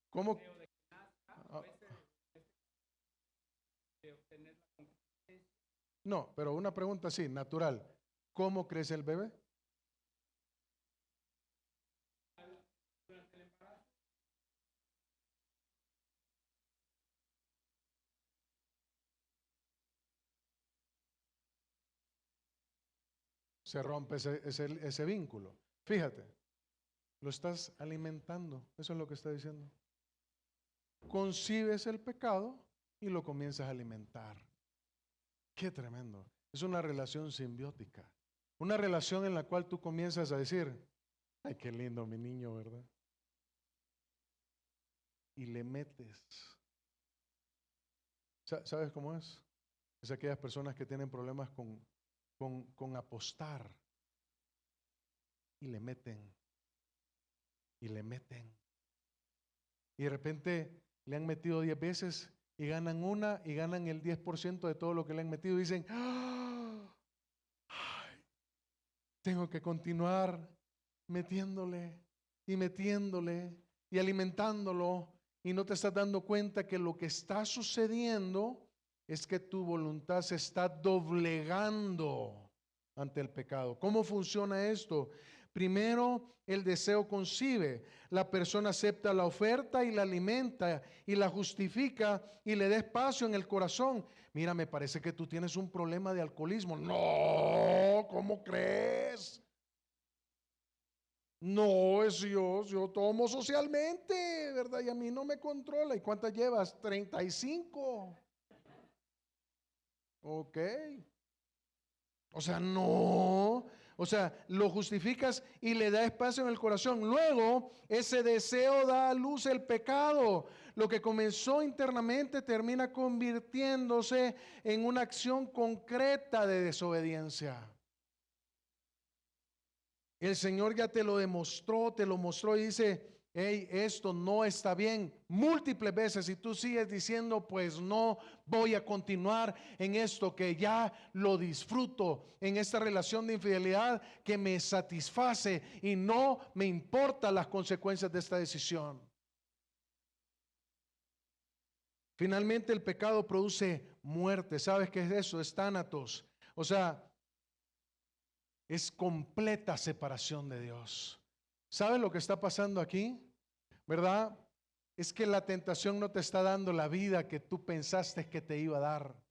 [SPEAKER 1] ¿Cómo? Ah, no, pero una pregunta así, natural. ¿Cómo crece el bebé? Se rompe ese vínculo. Fíjate, lo estás alimentando. Eso es lo que está diciendo. Concibes el pecado y lo comienzas a alimentar. Qué tremendo. Es una relación simbiótica. Una relación en la cual tú comienzas a decir, ay, qué lindo mi niño, ¿verdad? Y le metes. ¿Sabes cómo es? Es aquellas personas que tienen problemas con apostar y le meten, y le meten. Y de repente le han metido 10 veces y ganan una y ganan el 10% de todo lo que le han metido y dicen, ¡ah! Ay, tengo que continuar metiéndole y metiéndole y alimentándolo y no te estás dando cuenta que lo que está sucediendo es que tu voluntad se está doblegando ante el pecado. ¿Cómo funciona esto? Primero, el deseo concibe. La persona acepta la oferta y la alimenta y la justifica y le da espacio en el corazón. Mira, me parece que tú tienes un problema de alcoholismo. No, ¿cómo crees? No, es yo tomo socialmente, ¿verdad? Y a mí no me controla. ¿Y cuántas llevas? 35. Ok. O sea, no. O sea, lo justificas y le da espacio en el corazón. Luego, ese deseo da a luz el pecado. Lo que comenzó internamente termina convirtiéndose en una acción concreta de desobediencia. El Señor ya te lo demostró, te lo mostró y dice, hey, esto no está bien, múltiples veces, y tú sigues diciendo, pues no voy a continuar en esto que ya lo disfruto, en esta relación de infidelidad que me satisface y no me importan las consecuencias de esta decisión. Finalmente el pecado produce muerte. ¿Sabes qué es eso? Es tánatos. O sea, es completa separación de Dios. ¿Sabes lo que está pasando aquí? ¿Verdad? Es que la tentación no te está dando la vida que tú pensaste que te iba a dar,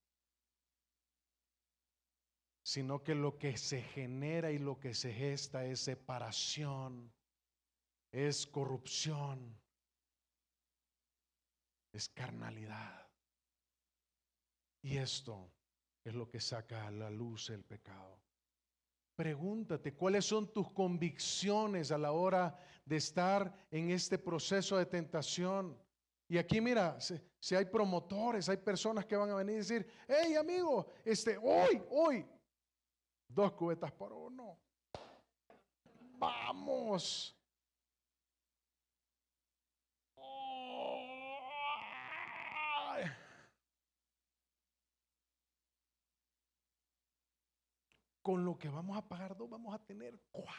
[SPEAKER 1] sino que lo que se genera y lo que se gesta es separación, es corrupción, es carnalidad. Y esto es lo que saca a la luz el pecado. Pregúntate, ¿cuáles son tus convicciones a la hora de estar en este proceso de tentación? Y aquí mira, si hay promotores, hay personas que van a venir y decir, hey amigo, hoy, 2 cubetas por 1. Vamos. Ay. Con lo que vamos a pagar 2, vamos a tener 4.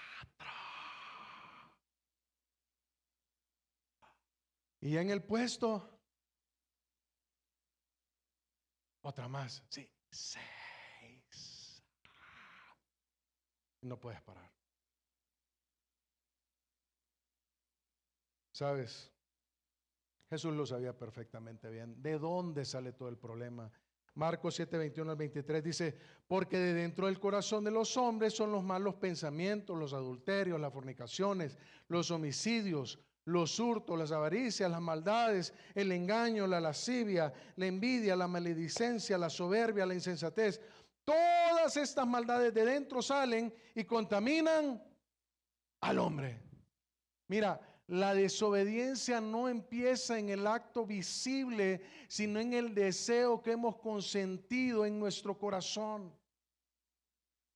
[SPEAKER 1] Y ya en el puesto, otra más, sí, 6. No puedes parar. ¿Sabes? Jesús lo sabía perfectamente bien. ¿De dónde sale todo el problema? Marcos 7, 21 al 23 dice, porque de dentro del corazón de los hombres son los malos pensamientos, los adulterios, las fornicaciones, los homicidios, los hurtos, las avaricias, las maldades, el engaño, la lascivia, la envidia, la maledicencia, la soberbia, la insensatez. Todas estas maldades de dentro salen y contaminan al hombre. Mira, la desobediencia no empieza en el acto visible, sino en el deseo que hemos consentido en nuestro corazón.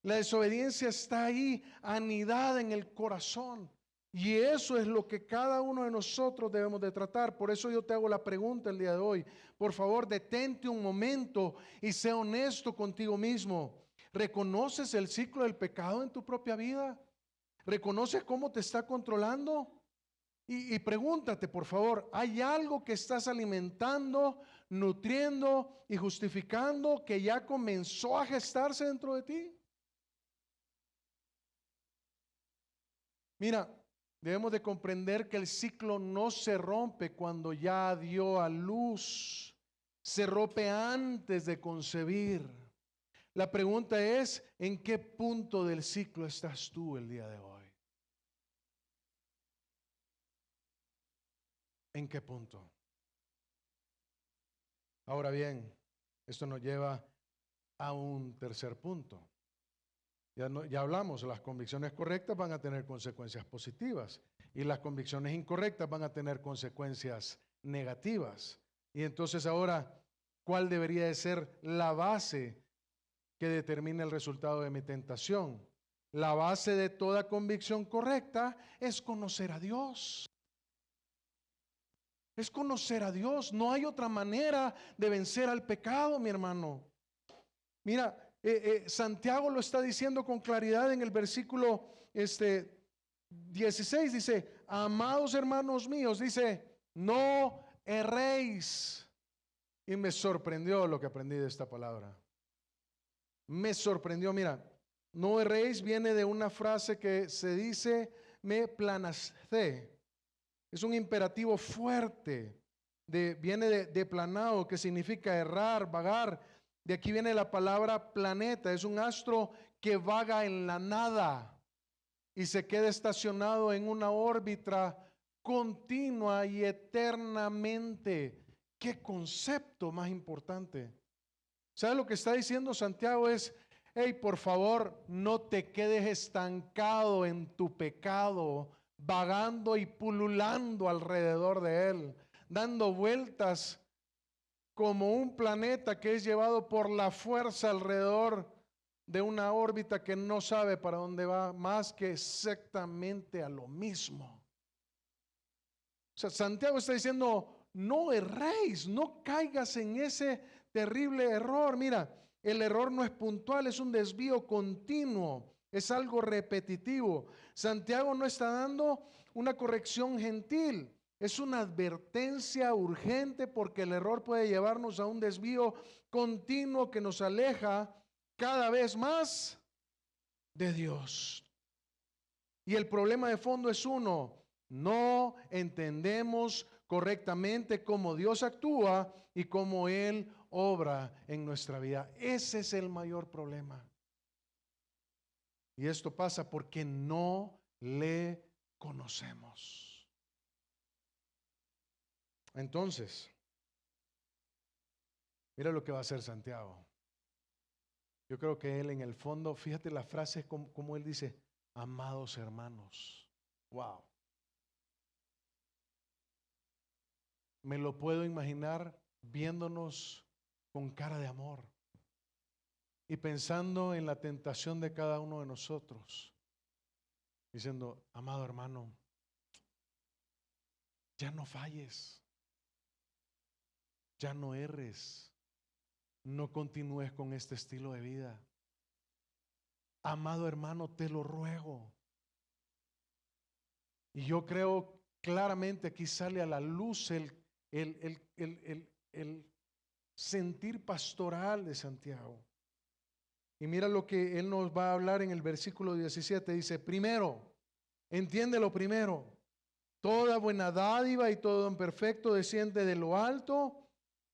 [SPEAKER 1] La desobediencia está ahí, anidada en el corazón. Y eso es lo que cada uno de nosotros debemos de tratar. Por eso yo te hago la pregunta el día de hoy. Por favor, detente un momento y sé honesto contigo mismo. ¿Reconoces el ciclo del pecado en tu propia vida? ¿Reconoces cómo te está controlando? Y pregúntate, por favor, ¿hay algo que estás alimentando, nutriendo y justificando que ya comenzó a gestarse dentro de ti? Mira, debemos de comprender que el ciclo no se rompe cuando ya dio a luz, se rompe antes de concebir. La pregunta es, ¿en qué punto del ciclo estás tú el día de hoy? ¿En qué punto? Ahora bien, esto nos lleva a un tercer punto. Ya hablamos, las convicciones correctas van a tener consecuencias positivas y las convicciones incorrectas van a tener consecuencias negativas. Y entonces ahora, ¿cuál debería de ser la base que determine el resultado de mi tentación? La base de toda convicción correcta es conocer a Dios. Es conocer a Dios. No hay otra manera de vencer al pecado, mi hermano. Mira, Santiago lo está diciendo con claridad en el versículo 16. Dice, amados hermanos míos, dice, no erréis. Y me sorprendió lo que aprendí de esta palabra. Me sorprendió, mira, No erréis viene de una frase que se dice me planasté. Es un imperativo fuerte. Viene de planado, que significa errar, vagar. De aquí viene la palabra planeta. Es un astro que vaga en la nada y se queda estacionado en una órbita continua y eternamente. ¿Qué concepto más importante? ¿Sabe lo que está diciendo Santiago? Es, hey, por favor, no te quedes estancado en tu pecado, vagando y pululando alrededor de él, dando vueltas como un planeta que es llevado por la fuerza alrededor de una órbita que no sabe para dónde va, más que exactamente a lo mismo. O sea, Santiago está diciendo, no erréis, no caigas en ese terrible error. Mira, el error no es puntual, es un desvío continuo, es algo repetitivo. Santiago no está dando una corrección gentil, es una advertencia urgente porque el error puede llevarnos a un desvío continuo que nos aleja cada vez más de Dios. Y el problema de fondo es uno: no entendemos correctamente cómo Dios actúa y cómo Él obra en nuestra vida. Ese es el mayor problema. Y esto pasa porque no le conocemos. Entonces, mira lo que va a hacer Santiago. Yo creo que él en el fondo, fíjate la frase como él dice, amados hermanos. Wow. Me lo puedo imaginar viéndonos con cara de amor y pensando en la tentación de cada uno de nosotros, diciendo, amado hermano, ya no falles, ya no erres, no continúes con este estilo de vida. Amado hermano, te lo ruego. Y yo creo claramente aquí sale a la luz el sentir pastoral de Santiago. Y mira lo que él nos va a hablar en el versículo 17. Dice, primero, entiéndelo primero, toda buena dádiva y todo don perfecto desciende de lo alto,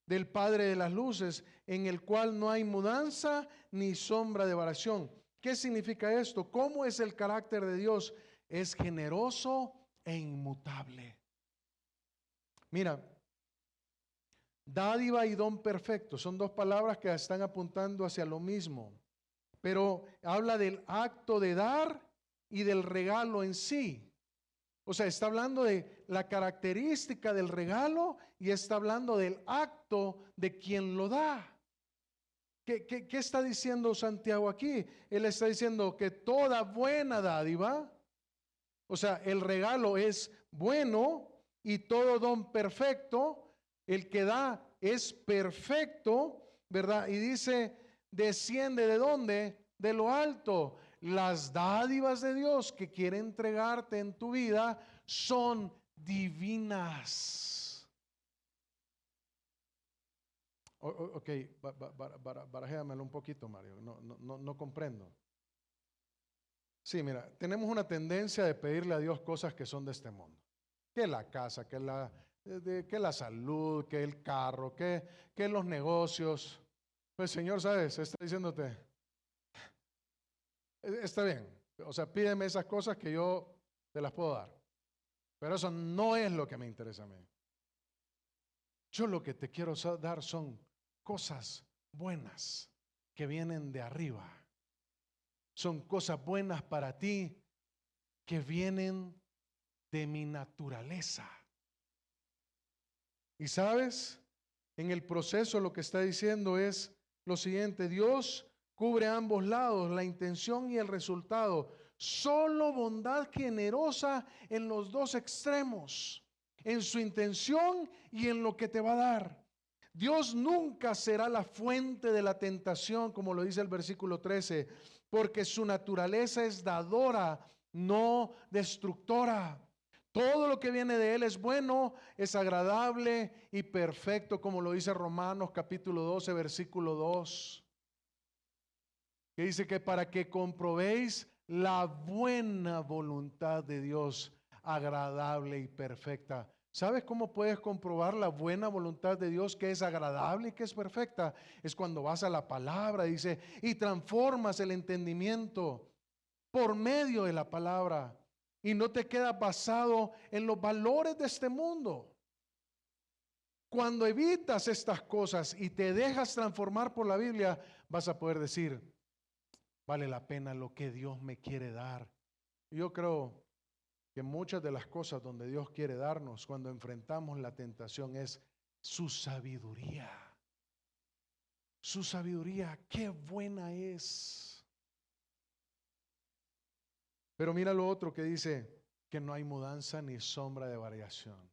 [SPEAKER 1] del Padre de las luces, en el cual no hay mudanza ni sombra de variación. ¿Qué significa esto? ¿Cómo es el carácter de Dios? Es generoso e inmutable. Mira, dádiva y don perfecto son dos palabras que están apuntando hacia lo mismo, pero habla del acto de dar y del regalo en sí. O sea, está hablando de la característica del regalo y está hablando del acto de quien lo da. ¿Qué está diciendo Santiago aquí? Él está diciendo que toda buena dádiva, o sea, el regalo es bueno y todo don perfecto, el que da es perfecto, ¿verdad? Y dice, desciende ¿de dónde? De lo alto. Las dádivas de Dios que quiere entregarte en tu vida son divinas. Ok, barajéamelo un poquito, Mario. No comprendo. Sí, mira, tenemos una tendencia de pedirle a Dios cosas que son de este mundo. Que la casa, que la salud, que el carro, que los negocios. Pues Señor, ¿sabes? Está diciéndote, está bien. O sea, pídeme esas cosas que yo te las puedo dar. Pero eso no es lo que me interesa a mí. Yo lo que te quiero dar son cosas buenas que vienen de arriba. Son cosas buenas para ti que vienen de mi naturaleza. Y sabes, en el proceso lo que está diciendo es lo siguiente: Dios cubre ambos lados, la intención y el resultado. Solo bondad generosa en los dos extremos, en su intención y en lo que te va a dar. Dios nunca será la fuente de la tentación, como lo dice el versículo 13, porque su naturaleza es dadora, no destructora. Todo lo que viene de Él es bueno, es agradable y perfecto, como lo dice Romanos capítulo 12, versículo 2. que dice que para que comprobéis la buena voluntad de Dios, agradable y perfecta. ¿Sabes cómo puedes comprobar la buena voluntad de Dios que es agradable y que es perfecta? Es cuando vas a la palabra, dice, y transformas el entendimiento por medio de la palabra y no te quedas basado en los valores de este mundo. Cuando evitas estas cosas y te dejas transformar por la Biblia, vas a poder decir, vale la pena lo que Dios me quiere dar. Yo creo que muchas de las cosas donde Dios quiere darnos cuando enfrentamos la tentación es su sabiduría. Su sabiduría, qué buena es. Pero mira lo otro que dice, que no hay mudanza ni sombra de variación.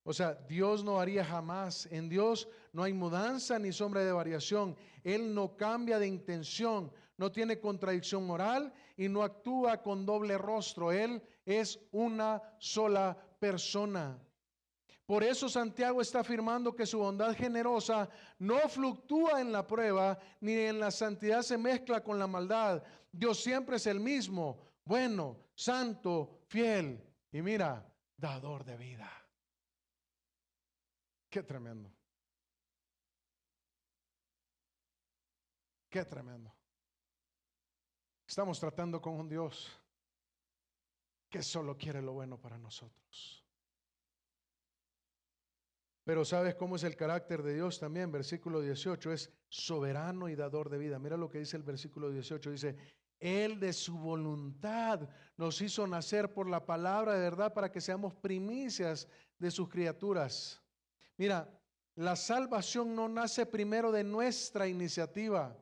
[SPEAKER 1] O sea, Dios no haría jamás, en Dios no hay mudanza ni sombra de variación. Él no cambia de intención, no tiene contradicción moral y no actúa con doble rostro. Él es una sola persona. Por eso Santiago está afirmando que su bondad generosa no fluctúa en la prueba, ni en la santidad se mezcla con la maldad. Dios siempre es el mismo, bueno, santo, fiel y mira, dador de vida. Qué tremendo. Qué tremendo. Estamos tratando con un Dios que solo quiere lo bueno para nosotros. Pero ¿sabes cómo es el carácter de Dios también? Versículo 18 es soberano y dador de vida. Mira lo que dice el versículo 18. Dice, Él de su voluntad nos hizo nacer por la palabra de verdad para que seamos primicias de sus criaturas. Mira, la salvación no nace primero de nuestra iniciativa,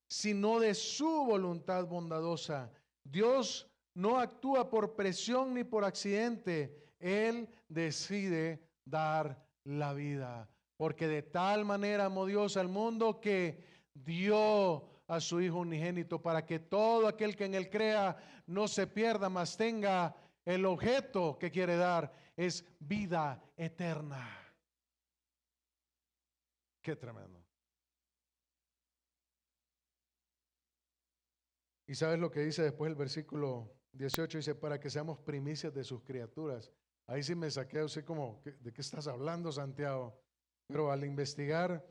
[SPEAKER 1] sino de su voluntad bondadosa. Dios no actúa por presión ni por accidente. Él decide dar la vida, porque de tal manera amó Dios al mundo que dio a su Hijo unigénito para que todo aquel que en Él crea no se pierda, mas tenga el objeto que quiere dar, es vida eterna. Qué tremendo. Y sabes lo que dice después el versículo 18, dice, para que seamos primicias de sus criaturas. Ahí sí me saqué, así como, ¿de qué estás hablando, Santiago? Pero al investigar,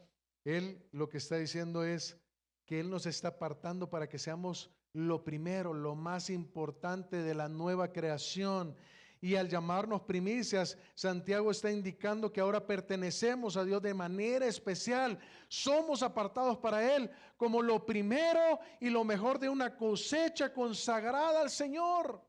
[SPEAKER 1] él lo que está diciendo es que él nos está apartando para que seamos lo primero, lo más importante de la nueva creación. Y al llamarnos primicias, Santiago está indicando que ahora pertenecemos a Dios de manera especial. Somos apartados para Él como lo primero y lo mejor de una cosecha consagrada al Señor.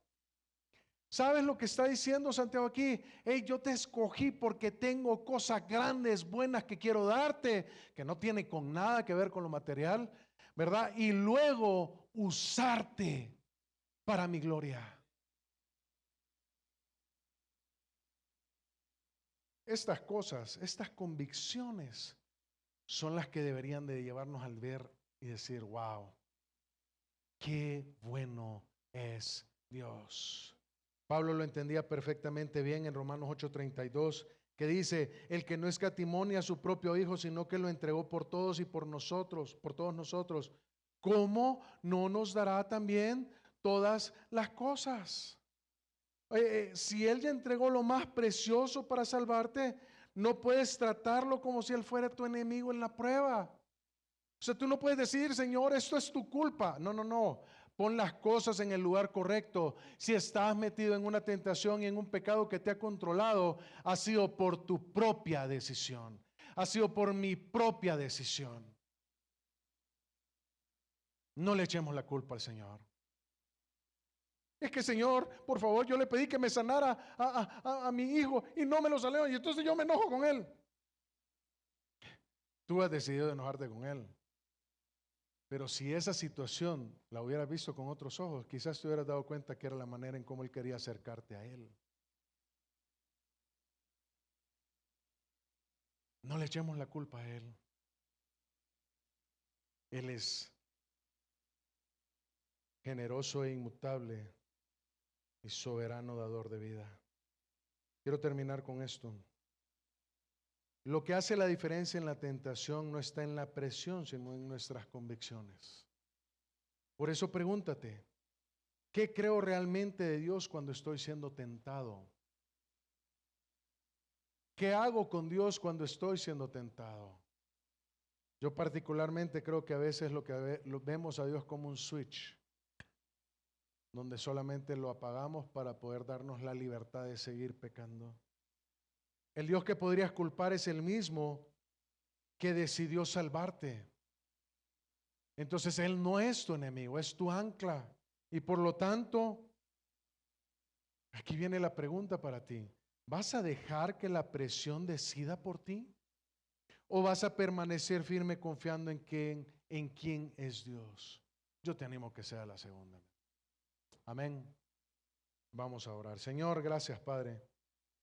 [SPEAKER 1] ¿Sabes lo que está diciendo Santiago aquí? Hey, yo te escogí porque tengo cosas grandes, buenas que quiero darte, que no tiene con nada que ver con lo material, ¿verdad? Y luego usarte para mi gloria. Estas cosas, estas convicciones son las que deberían de llevarnos al ver y decir, wow, qué bueno es Dios. Pablo lo entendía perfectamente bien en Romanos 8:32, que dice, el que no escatimó a su propio Hijo, sino que lo entregó por todos y por nosotros, por todos nosotros, ¿cómo no nos dará también todas las cosas? Si Él ya entregó lo más precioso para salvarte, no puedes tratarlo como si Él fuera tu enemigo en la prueba. O sea, tú no puedes decir, Señor, esto es tu culpa. No, no, no. Pon las cosas en el lugar correcto. Si estás metido en una tentación y en un pecado que te ha controlado, ha sido por tu propia decisión. Ha sido por mi propia decisión. No le echemos la culpa al Señor. Es que Señor, por favor, yo le pedí que me sanara a mi hijo y no me lo salió y entonces yo me enojo con él. Tú has decidido enojarte con él. Pero si esa situación la hubieras visto con otros ojos, quizás te hubieras dado cuenta que era la manera en cómo él quería acercarte a él. No le echemos la culpa a él. Él es generoso e inmutable y soberano dador de vida. Quiero terminar con esto. Lo que hace la diferencia en la tentación no está en la presión, sino en nuestras convicciones. Por eso pregúntate, ¿qué creo realmente de Dios cuando estoy siendo tentado? ¿Qué hago con Dios cuando estoy siendo tentado? Yo particularmente creo que a veces lo vemos a Dios como un switch, donde solamente lo apagamos para poder darnos la libertad de seguir pecando. El Dios que podrías culpar es el mismo que decidió salvarte. Entonces Él no es tu enemigo, es tu ancla. Y por lo tanto, aquí viene la pregunta para ti. ¿Vas a dejar que la presión decida por ti? ¿O vas a permanecer firme confiando en quién es Dios? Yo te animo que sea la segunda. Amén. Vamos a orar. Señor, gracias, Padre,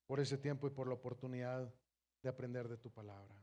[SPEAKER 1] por ese tiempo y por la oportunidad de aprender de tu palabra.